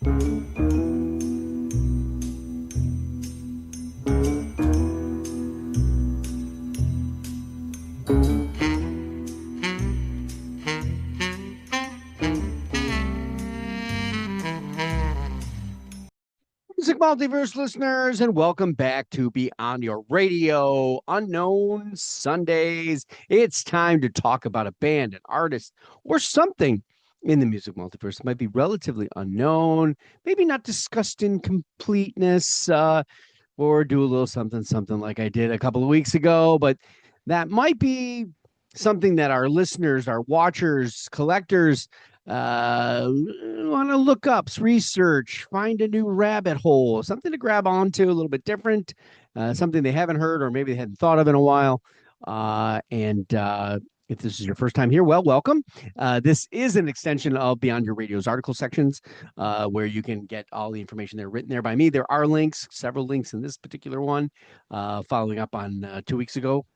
Music Multiverse listeners, and welcome back to Beyond Your Radio, Unknown Sundays. It's time to talk about a band, an artist, or something in the music multiverse. It might be relatively unknown, maybe not discussed in completeness, or do a little something like I did a couple of weeks ago, but that might be something that our listeners, our watchers, collectors, want to look up, research, find a new rabbit hole, something to grab onto, a little bit different, something they haven't heard or maybe they hadn't thought of in a while. And if this is your first time here, well, welcome. This is an extension of Beyond Your Radio's article sections, where you can get all the information there written there by me. There are links, several links in this particular one, following up on 2 weeks ago.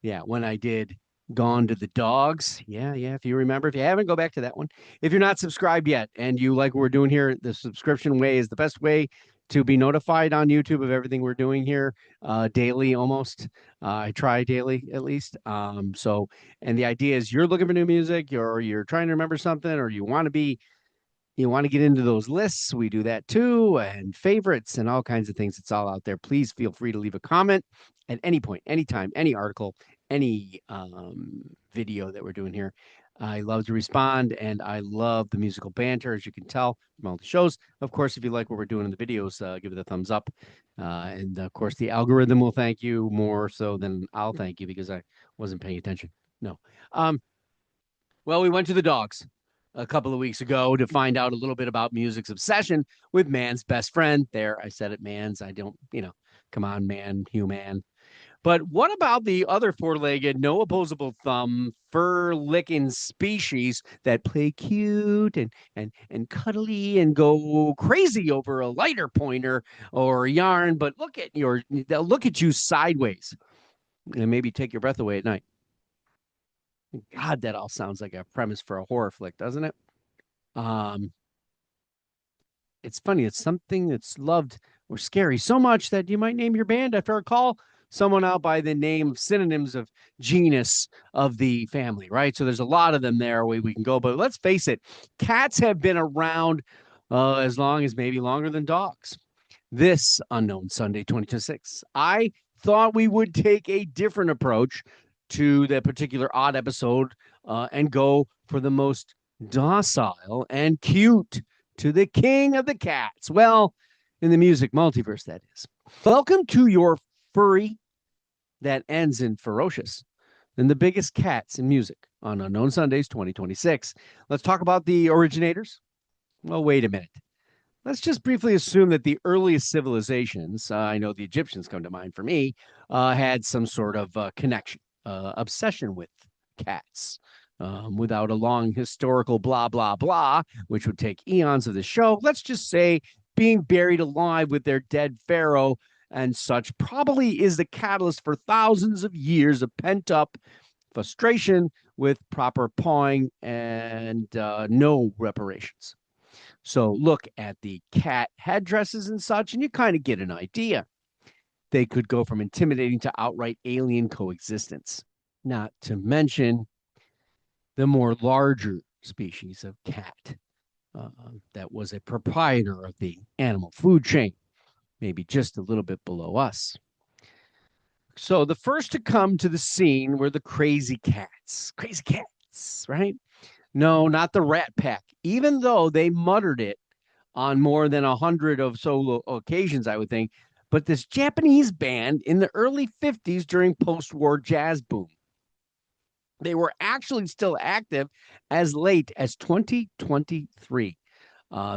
Yeah, when I did Gone to the Dogs. Yeah. If you remember, if you haven't, go back to that one. If you're not subscribed yet and you like what we're doing here, the subscription way is the best way to be notified on YouTube of everything we're doing here, daily almost. I try daily at least. And the idea is you're looking for new music, you're trying to remember something, or you want to get into those lists. We do that too, and favorites and all kinds of things. It's all out there. Please feel free to leave a comment at any point, anytime, any article, any video that we're doing here. I love to respond, and I love the musical banter, as you can tell from all the shows. Of course, if you like what we're doing in the videos, give it a thumbs up. And of course, the algorithm will thank you more so than I'll thank you because I wasn't paying attention. No. Well, we went to the Dogs a couple of weeks ago to find out a little bit about music's obsession with man's best friend. There, I said it, man's. I don't, come on, man, human. But what about the other four-legged, no opposable thumb, fur-licking species that play cute and cuddly and go crazy over a lighter pointer or a yarn, but they'll look at you sideways and maybe take your breath away at night. God, that all sounds like a premise for a horror flick, doesn't it? It's funny. It's something that's loved or scary so much that you might name your band after a call someone out by the name of synonyms of genus of the family, right? So there's a lot of them there we can go. But let's face it, cats have been around as long as maybe longer than dogs. This Unknown Sunday 2026, I thought we would take a different approach to that particular odd episode and go for the most docile and cute, to the king of the cats. Well, in the music multiverse, that is. Welcome to your furry that ends in ferocious and the biggest cats in music on Unknown Sundays 2026. Let's talk about the originators. Well, wait a minute. Let's just briefly assume that the earliest civilizations, I know the Egyptians come to mind for me, had some sort of connection, obsession with cats. Without a long historical blah, blah, blah, which would take eons of the show, let's just say being buried alive with their dead pharaoh and such probably is the catalyst for thousands of years of pent-up frustration with proper pawing and no reparations. So look at the cat headdresses and such, and you kind of get an idea. They could go from intimidating to outright alien coexistence, not to mention the more larger species of cat that was a proprietor of the animal food chain, maybe just a little bit below us. So the first to come to the scene were the crazy cats, right? No, not the Rat Pack, even though they muttered it on more than 100 of so occasions, I would think. But this Japanese band in the early 50s during post-war jazz boom. They were actually still active as late as 2023.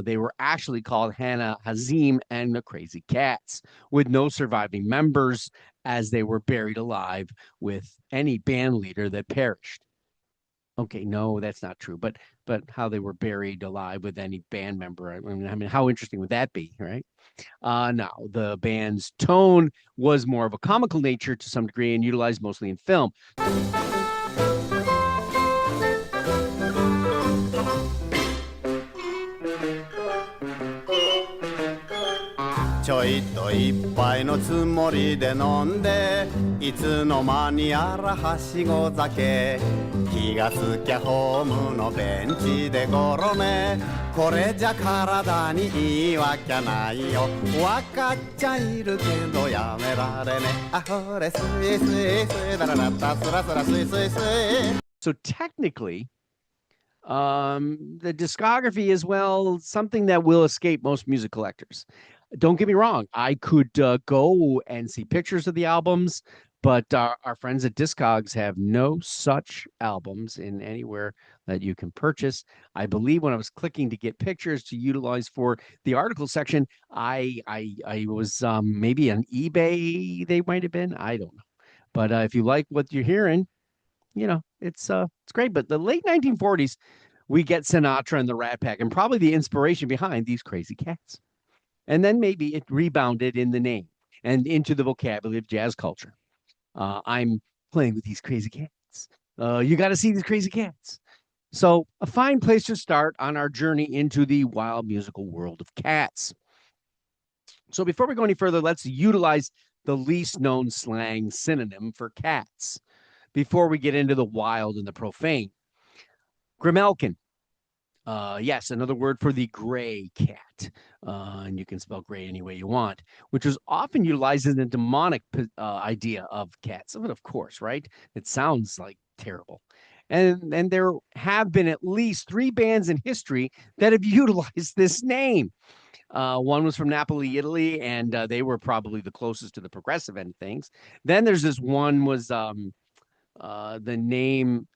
They were actually called Hannah Hazim and the Crazy Cats, with no surviving members, as they were buried alive with any band leader that perished. Okay, no, that's not true. But how they were buried alive with any band member. I mean, how interesting would that be, right? Now, the band's tone was more of a comical nature to some degree and utilized mostly in film. ちょいと一杯のつもりで飲んでいつの間にやらはしご酒気がつきゃホームのベンチでゴロめこれじゃ体にいいわきゃないよわかっちゃいるけどやめられねあほれスイスイスイだららったスラスラスイスイスイ So technically, the discography is, well, something that will escape most music collectors. Don't get me wrong. I could go and see pictures of the albums, but our friends at Discogs have no such albums in anywhere that you can purchase. I believe when I was clicking to get pictures to utilize for the article section, I was maybe on eBay. They might have been. I don't know. But if you like what you're hearing, it's great. But the late 1940s, we get Sinatra and the Rat Pack, and probably the inspiration behind These Crazy Cats. And then maybe it rebounded in the name and into the vocabulary of jazz culture. I'm playing with these crazy cats. You got to see these crazy cats. So a fine place to start on our journey into the wild musical world of cats. So before we go any further, let's utilize the least known slang synonym for cats before we get into the wild and the profane. Grimalkin. Yes, another word for the gray cat. And you can spell gray any way you want, which is often utilized in the demonic idea of cats. I mean, of course, right? It sounds like terrible. And there have been at least 3 bands in history that have utilized this name. One was from Napoli, Italy, and they were probably the closest to the progressive end of things. Then there's this one was the name,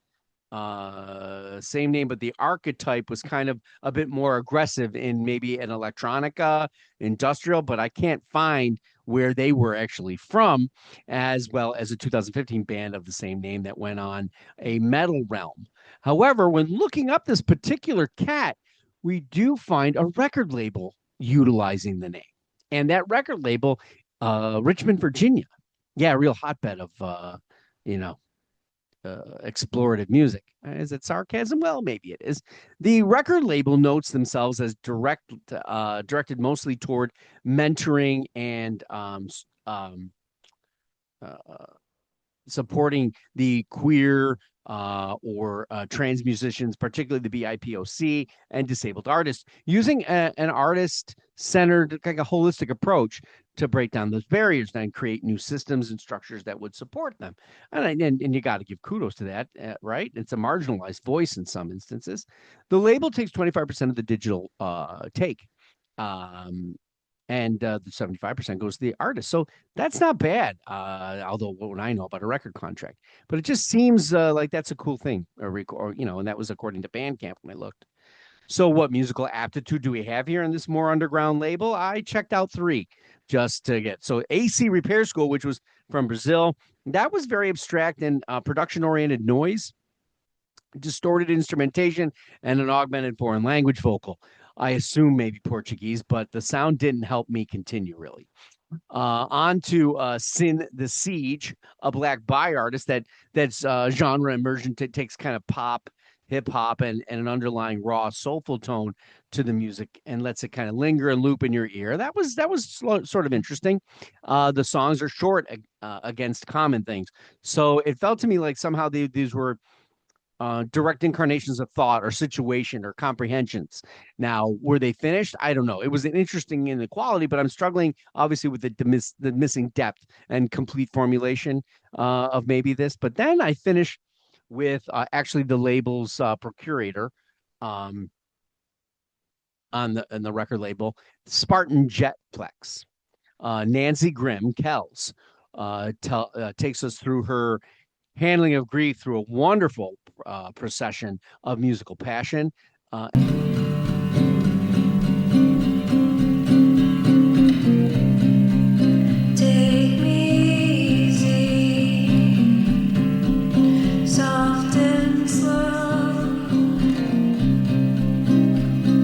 same name, but the archetype was kind of a bit more aggressive in maybe an electronica, industrial, but I can't find where they were actually from, as well as a 2015 band of the same name that went on a metal realm. However, when looking up this particular cat, we do find a record label utilizing the name. And that record label, Richmond, Virginia. Yeah, a real hotbed of, explorative music. Is it sarcasm? Well, maybe it is. The record label notes themselves as directed mostly toward mentoring and supporting the queer or trans musicians, particularly the BIPOC and disabled artists, using an artist-centered, like a holistic approach to break down those barriers and create new systems and structures that would support them. And you got to give kudos to that, right? It's a marginalized voice in some instances. The label takes 25% of the digital take. And the 75% goes to the artist. So that's not bad, although what I know about a record contract. But it just seems like that's a cool thing, and that was according to Bandcamp when I looked. So what musical aptitude do we have here in this more underground label? I checked out 3 just to get. So AC Repair School, which was from Brazil, that was very abstract and production-oriented noise, distorted instrumentation, and an augmented foreign language vocal. I assume maybe Portuguese, but the sound didn't help me continue, really. On to Sin the Siege, a black bi artist that's genre immersion takes kind of pop, hip hop, and an underlying raw, soulful tone to the music and lets it kind of linger and loop in your ear. That was sort of interesting. The songs are short against common things, so it felt to me like somehow these were direct incarnations of thought or situation or comprehensions. Now, were they finished? I don't know. It was an interesting inequality, but I'm struggling obviously with the missing depth and complete formulation of maybe this. But then I finished with actually the label's procurator on the record label, Spartan Jetplex. Nancy Grimm Kells takes us through her handling of grief through a wonderful procession of musical passion. Take me easy, soft and slow,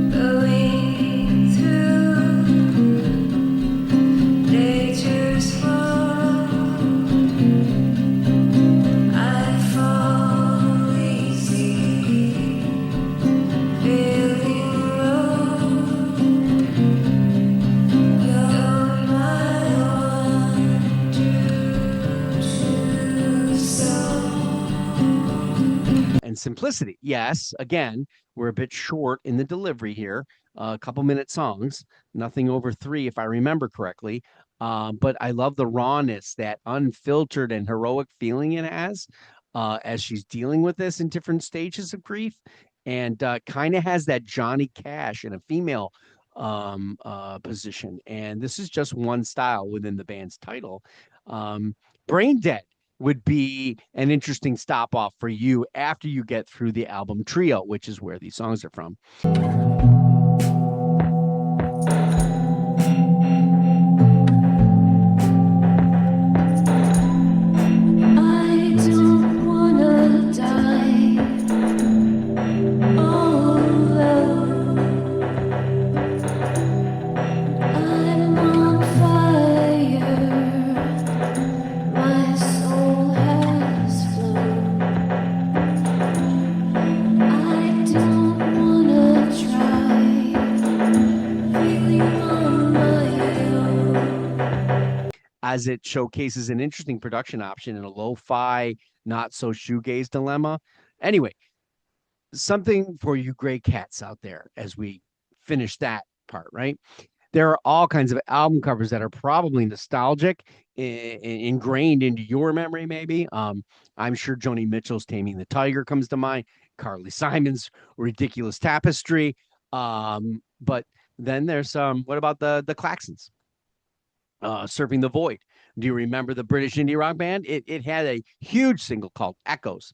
going through nature's flow. I fall easy, feeling simplicity. Yes, again, we're a bit short in the delivery here. A couple minute songs, nothing over 3, if I remember correctly. But I love the rawness, that unfiltered and heroic feeling it has as she's dealing with this in different stages of grief, and kind of has that Johnny Cash in a female position. And this is just one style within the band's title. Brain Dead would be an interesting stop off for you after you get through the album Trio, which is where these songs are from. I don't wanna die all alone. I'm on fire. My soul has flown. I don't wanna try feeling on my own. As it showcases an interesting production option in a lo-fi, not so shoegaze dilemma. Anyway, something for you gray cats out there as we finish that part, right? There are all kinds of album covers that are probably nostalgic, ingrained into your memory, maybe. I'm sure Joni Mitchell's Taming the Tiger comes to mind, Carly Simon's Ridiculous Tapestry. But then there's what about the Claxons? Surfing the Void. Do you remember the British indie rock band? It had a huge single called Echoes.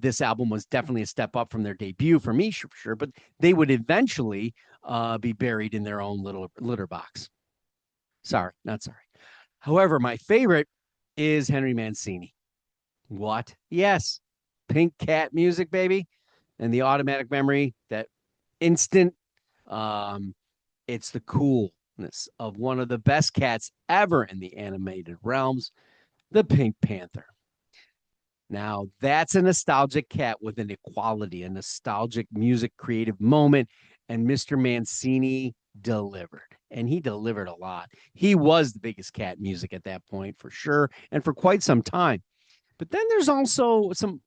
This album was definitely a step up from their debut for me, sure, but they would eventually be buried in their own little litter box. Sorry, not sorry. However, my favorite is Henry Mancini. What? Yes, Pink Cat music, baby, and the automatic memory, that instant. It's the coolness of one of the best cats ever in the animated realms, the Pink Panther. Now, that's a nostalgic cat with an equality, a nostalgic music creative moment, and Mr. Mancini delivered. And he delivered a lot. He was the biggest cat music at that point, for sure, and for quite some time. But then there's also some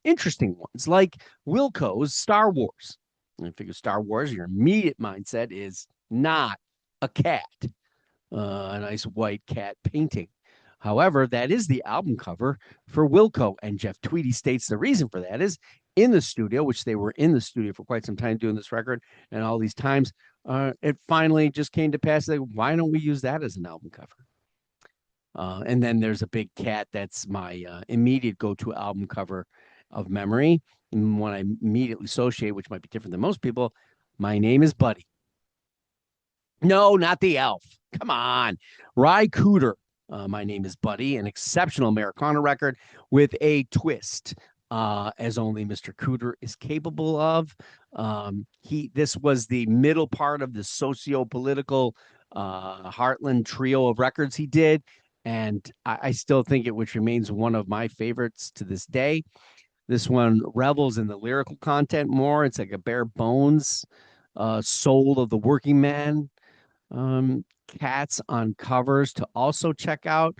interesting ones, like Wilco's Star Wars. I figure Star Wars, your immediate mindset is not a cat, a nice white cat painting. However, that is the album cover for Wilco, and Jeff Tweedy states the reason for that is in the studio, which they were in the studio for quite some time doing this record, and all these times, it finally just came to pass that why don't we use that as an album cover? And then there's a big cat that's my immediate go-to album cover of memory, and one I immediately associate, which might be different than most people. My Name is Buddy. No, not the elf. Come on. Ry Cooder. My Name is Buddy, an exceptional Americana record with a twist, as only Mr. Cooder is capable of. This was the middle part of the socio-political Heartland trio of records he did, and I still think which remains one of my favorites to this day. This one revels in the lyrical content more. It's like a bare bones soul of the working man. Cats on covers to also check out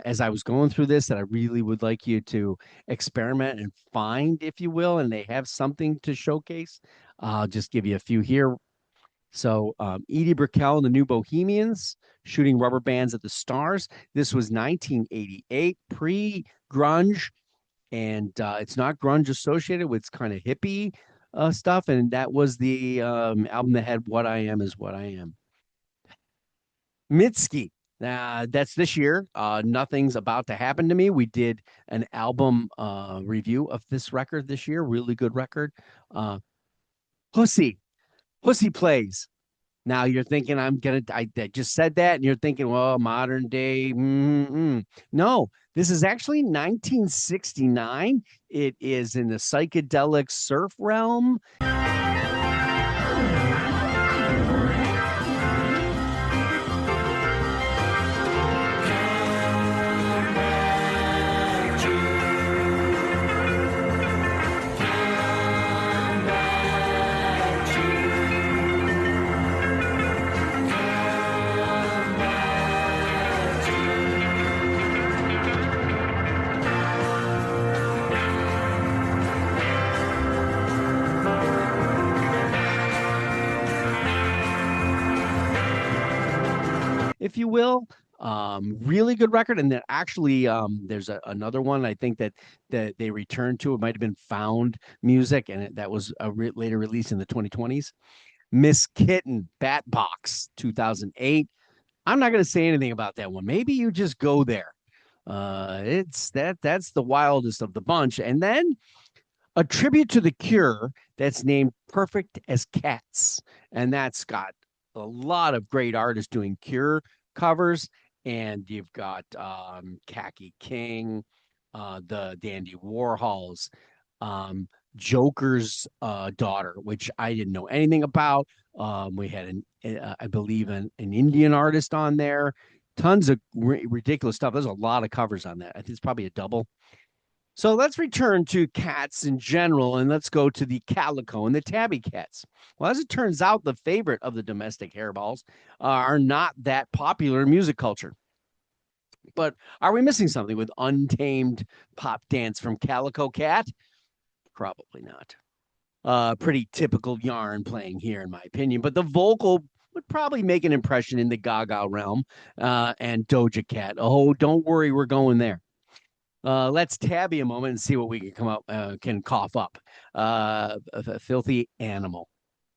as I was going through this that I really would like you to experiment and find, if you will, and they have something to showcase. I'll just give you a few here. So Edie Brickell and the New Bohemians, Shooting Rubber Bands at the Stars. This was 1988, pre-grunge, and it's not grunge associated with kind of hippie stuff, and that was the album that had What I Am Is What I Am. Mitski, that's this year. Nothing's About to Happen to Me. We did an album review of this record this year. Really good record. Pussy Plays. Now you're thinking I just said that, and you're thinking, well, modern day. No, this is actually 1969. It is in the psychedelic surf realm. if you will. Really good record. And then actually, there's another one I think that they returned to. It might have been Found Music, and that was later released in the 2020s. Miss Kitten, Bat Box, 2008. I'm not going to say anything about that one. Maybe you just go there. It's that's the wildest of the bunch. And then a tribute to the Cure that's named Perfect as Cats. And that's got a lot of great artists doing Cure covers. And you've got Khaki King, the Dandy Warhols, um, Joker's daughter, which I didn't know anything about. We had, I believe, an Indian artist on there. Tons of ridiculous stuff. There's a lot of covers on that. I think it's probably a double. So let's return to cats in general, and let's go to the calico and the tabby cats. Well, as it turns out, the favorite of the domestic hairballs are not that popular in music culture. But are we missing something with Untamed Pop Dance from Calico Cat? Probably not. Pretty typical yarn playing here, in my opinion. But the vocal would probably make an impression in the Gaga realm and Doja Cat. Oh, don't worry, we're going there. Let's tabby a moment and see what we can come up can cough up. A Filthy Animal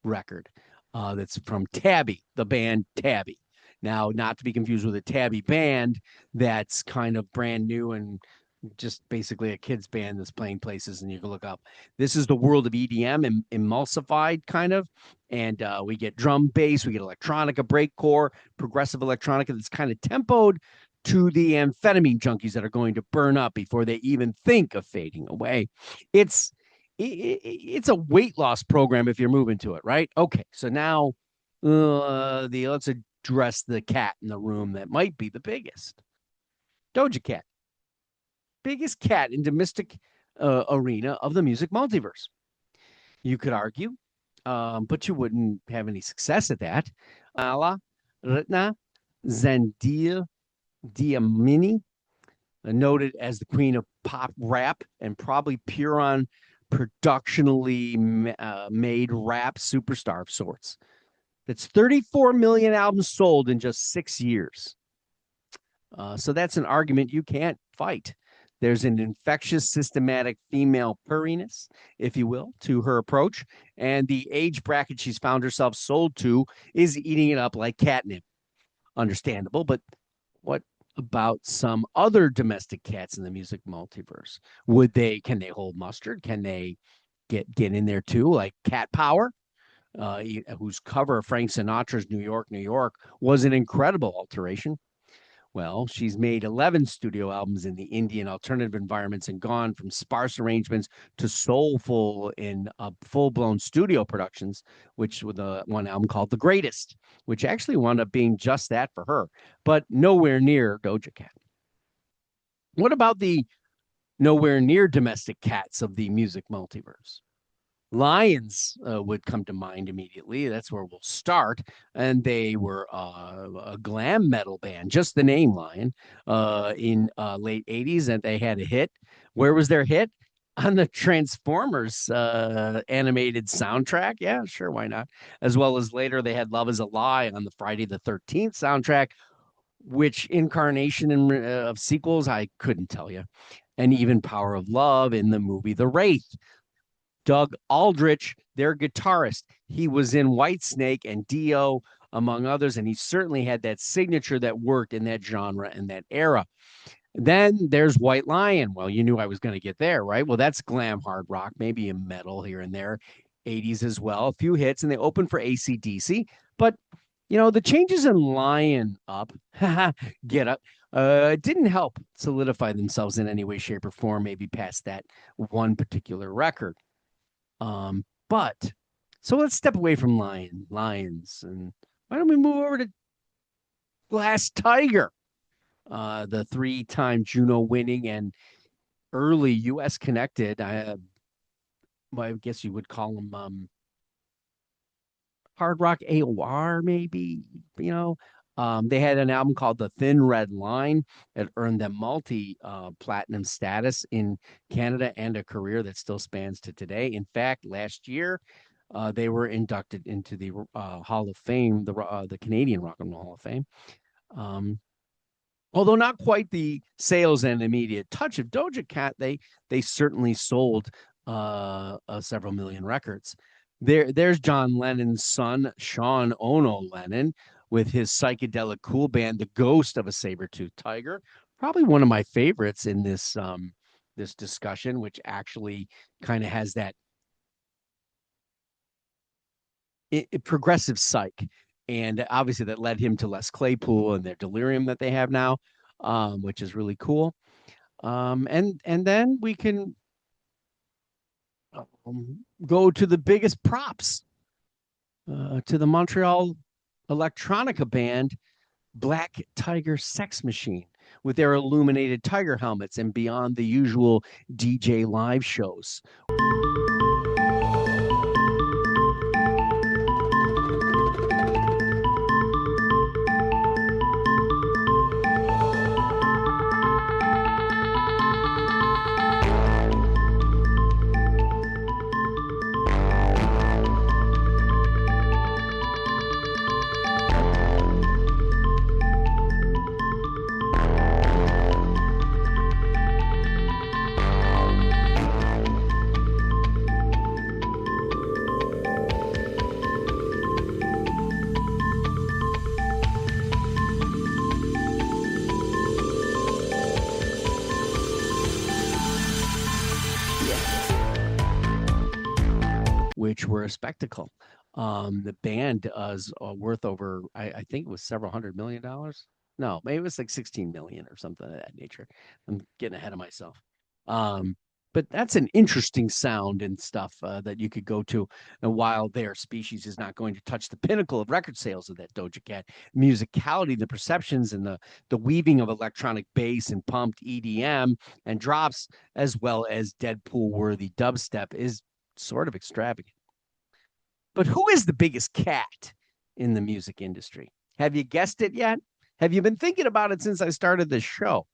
record that's from Tabby, the band Tabby. Now, not to be confused with a Tabby band that's kind of brand new and just basically a kids band that's playing places, and you can look up. This is the world of EDM emulsified kind of, and we get drum bass, we get electronica, breakcore, progressive electronica that's kind of tempoed to the amphetamine junkies that are going to burn up before they even think of fading away. It's a weight loss program if you're moving to it, right? Okay, so now let's address the cat in the room that might be the biggest. Doja Cat, biggest cat in domestic arena of the music multiverse. You could argue, but you wouldn't have any success at that. Ala Ritna Zandia Diamini, noted as the queen of pop rap and probably pure on productionally made rap superstar of sorts. That's 34 million albums sold in just 6 years. So that's an argument you can't fight. There's an infectious, systematic female purriness, if you will, to her approach. And the age bracket she's found herself sold to is eating it up like catnip. Understandable, but what about some other domestic cats in the music multiverse? Can they hold mustard? Can they get in there too? Like Cat Power, whose cover of Frank Sinatra's New York, New York was an incredible alteration. Well, she's made 11 studio albums in the Indian alternative environments and gone from sparse arrangements to soulful in full-blown studio productions, which with one album called The Greatest, which actually wound up being just that for her, but nowhere near Doja Cat. What about the nowhere near domestic cats of the music multiverse? Lions would come to mind immediately. That's where we'll start. And they were a glam metal band, just the name Lion, in late 80s. And they had a hit. Where was their hit? On the Transformers animated soundtrack. Yeah, sure, why not? As well as later they had Love is a Lie on the Friday the 13th soundtrack, which incarnation of sequels, I couldn't tell you. And even Power of Love in the movie The Wraith. Doug Aldrich, their guitarist. He was in Whitesnake and Dio, among others, and he certainly had that signature that worked in that genre and that era. Then there's White Lion. Well, you knew I was going to get there, right? Well, that's glam hard rock, maybe a metal here and there, 80s as well. A few hits, and they opened for AC/DC. But, the changes in Lion Up, Get Up, didn't help solidify themselves in any way, shape, or form, maybe past that one particular record. But so let's step away from lions, and why don't we move over to Glass Tiger, the 3-time Juno winning and early U.S. connected. I guess you would call them hard rock AOR, maybe. They had an album called The Thin Red Line that earned them multi-platinum status in Canada and a career that still spans to today. In fact, last year, they were inducted into the Hall of Fame, the Canadian Rock and Roll Hall of Fame. Um, Although not quite the sales and immediate touch of Doja Cat, they certainly sold several million records. There's John Lennon's son, Sean Ono Lennon, with his psychedelic cool band, The Ghost of a Saber-Toothed Tiger. Probably one of my favorites in this discussion, which actually kind of has that progressive psych. And obviously that led him to Les Claypool and their delirium that they have now, which is really cool. And then we can go to the biggest props to the Montreal electronica band Black Tiger Sex Machine with their illuminated tiger helmets and beyond the usual DJ live shows. Which were a spectacle. The band is worth over, I think it was several $100 million. No, maybe it was like 16 million or something of that nature. I'm getting ahead of myself. Um, but that's an interesting sound and stuff that you could go to. And while their species is not going to touch the pinnacle of record sales of that Doja Cat, musicality, the perceptions, and the weaving of electronic bass and pumped EDM and drops, as well as Deadpool worthy dubstep, is sort of extravagant. But who is the biggest cat in the music industry? Have you guessed it yet? Have you been thinking about it since I started this show?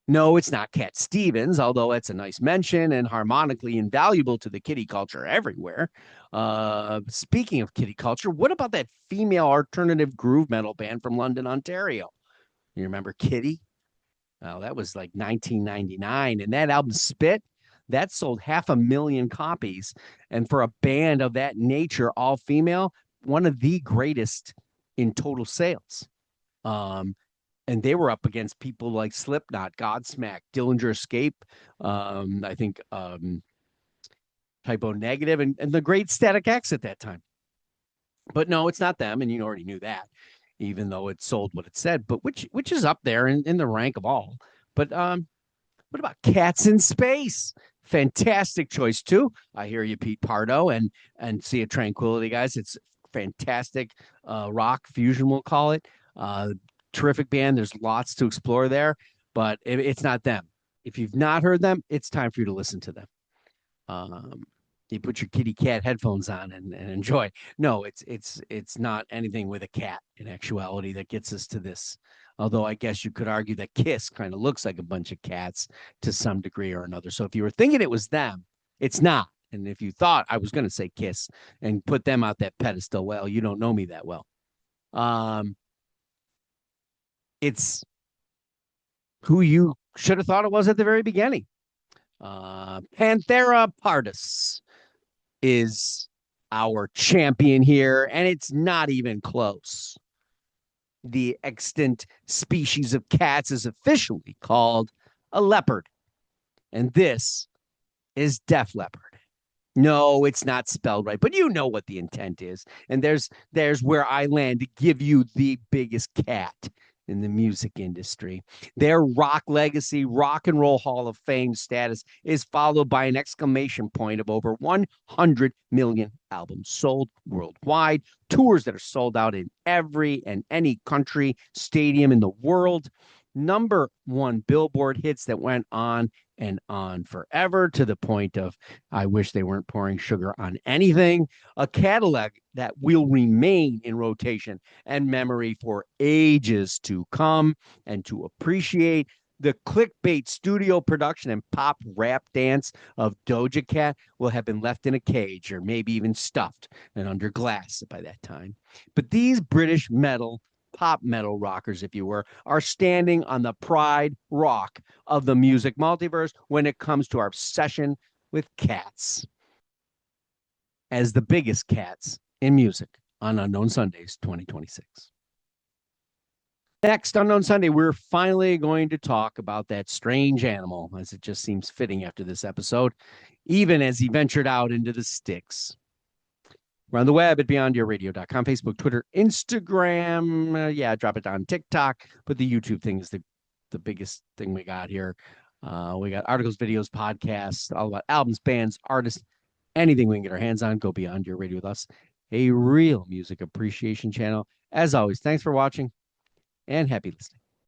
No, it's not Cat Stevens, although that's a nice mention and harmonically invaluable to the kitty culture everywhere. Speaking of kitty culture, what about that female alternative groove metal band from London, Ontario? You remember Kitty? Oh, that was like 1999. And that album Spit, that sold 500,000 copies. And for a band of that nature, all female, one of the greatest in total sales. And they were up against people like Slipknot, Godsmack, Dillinger Escape, I think Typo Negative, and the great Static X at that time. But no, it's not them, and you already knew that, even though it sold what it said. But which is up there in the rank of all. But what about Cats in Space? Fantastic choice too. I hear you, Pete Pardo, and Sea of Tranquility, guys. It's fantastic rock fusion, we'll call it. Terrific band. There's lots to explore there, but it's not them. If you've not heard them, it's time for you to listen to them. You put your kitty cat headphones on and enjoy. No, it's not anything with a cat in actuality that gets us to this. Although I guess you could argue that Kiss kind of looks like a bunch of cats to some degree or another. So if you were thinking it was them, it's not. And if you thought I was going to say Kiss and put them out that pedestal, well, you don't know me that well. It's who you should have thought it was at the very beginning. Panthera pardus is our champion here, and it's not even close. The extant species of cats is officially called a leopard, and this is Def Leppard. No, it's not spelled right, but you know what the intent is. And there's where I land to give you the biggest cat in the music industry. Their rock legacy, rock and roll Hall of Fame status is followed by an exclamation point of over 100 million albums sold worldwide, tours that are sold out in every and any country, stadium in the world, number one Billboard hits that went on and on forever to the point of I wish they weren't pouring sugar on anything, a catalog that will remain in rotation and memory for ages to come, and to appreciate the clickbait studio production and pop rap dance of Doja Cat will have been left in a cage or maybe even stuffed and under glass by that time. But these British metal pop metal rockers, if you were, are standing on the pride rock of the music multiverse when it comes to our obsession with cats as the biggest cats in music on Unknown Sundays 2026. Next, Unknown Sunday, we're finally going to talk about that strange animal, as it just seems fitting after this episode, even as he ventured out into the sticks. We're on the web at beyondyourradio.com, Facebook, Twitter, Instagram. Yeah, drop it on TikTok. But the YouTube thing is the biggest thing we got here. We got articles, videos, podcasts, all about albums, bands, artists, anything we can get our hands on. Go Beyond Your Radio with us, a real music appreciation channel. As always, thanks for watching and happy listening.